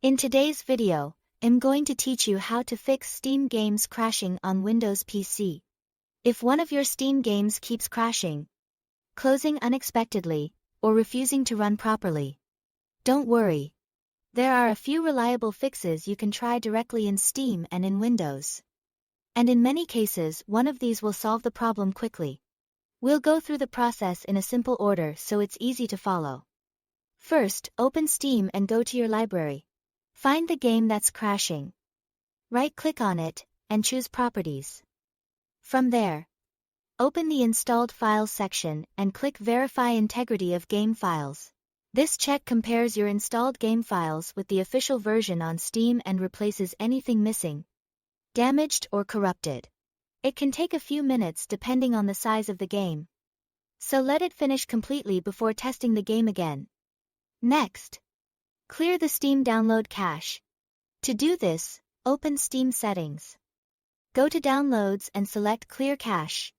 In today's video, I'm going to teach you how to fix Steam games crashing on Windows PC. If one of your Steam games keeps crashing, closing unexpectedly, or refusing to run properly, don't worry. There are a few reliable fixes you can try directly in Steam and in Windows. And in many cases, one of these will solve the problem quickly. We'll go through the process in a simple order so it's easy to follow. First, open Steam and go to your library. Find the game that's crashing. Right-click on it, and choose Properties. From there, open the Installed Files section and click Verify Integrity of Game Files. This check compares your installed game files with the official version on Steam and replaces anything missing, damaged or corrupted. It can take a few minutes depending on the size of the game. So let it finish completely before testing the game again. Next, clear the Steam download cache. To do this, open Steam Settings. Go to Downloads and select Clear Cache.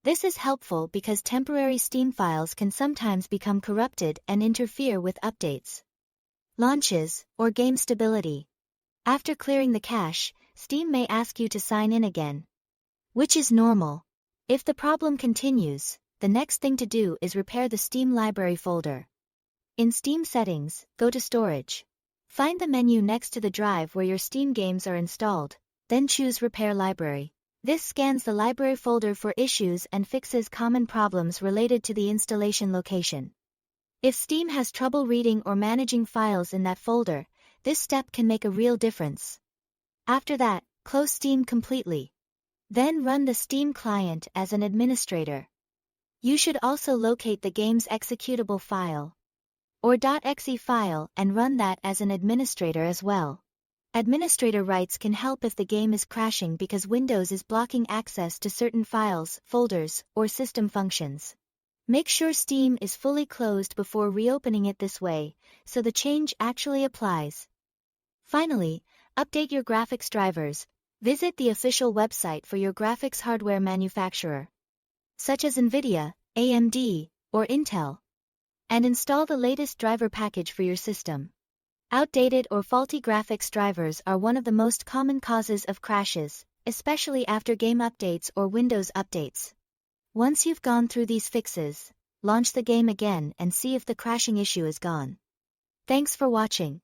This is helpful because temporary Steam files can sometimes become corrupted and interfere with updates, launches, or game stability. After clearing the cache, Steam may ask you to sign in again, which is normal. If the problem continues, the next thing to do is repair the Steam library folder. In Steam Settings, go to Storage. Find the menu next to the drive where your Steam games are installed, then choose Repair Library. This scans the library folder for issues and fixes common problems related to the installation location. If Steam has trouble reading or managing files in that folder, this step can make a real difference. After that, close Steam completely. Then run the Steam client as an administrator. You should also locate the game's executable file or .exe file and run that as an administrator as well. Administrator rights can help if the game is crashing because Windows is blocking access to certain files, folders, or system functions. Make sure Steam is fully closed before reopening it this way, so the change actually applies. Finally, update your graphics drivers. Visit the official website for your graphics hardware manufacturer, such as NVIDIA, AMD, or Intel, and install the latest driver package for your system. Outdated or faulty graphics drivers are one of the most common causes of crashes, especially after game updates or Windows updates. Once you've gone through these fixes, launch the game again and see if the crashing issue is gone. Thanks for watching.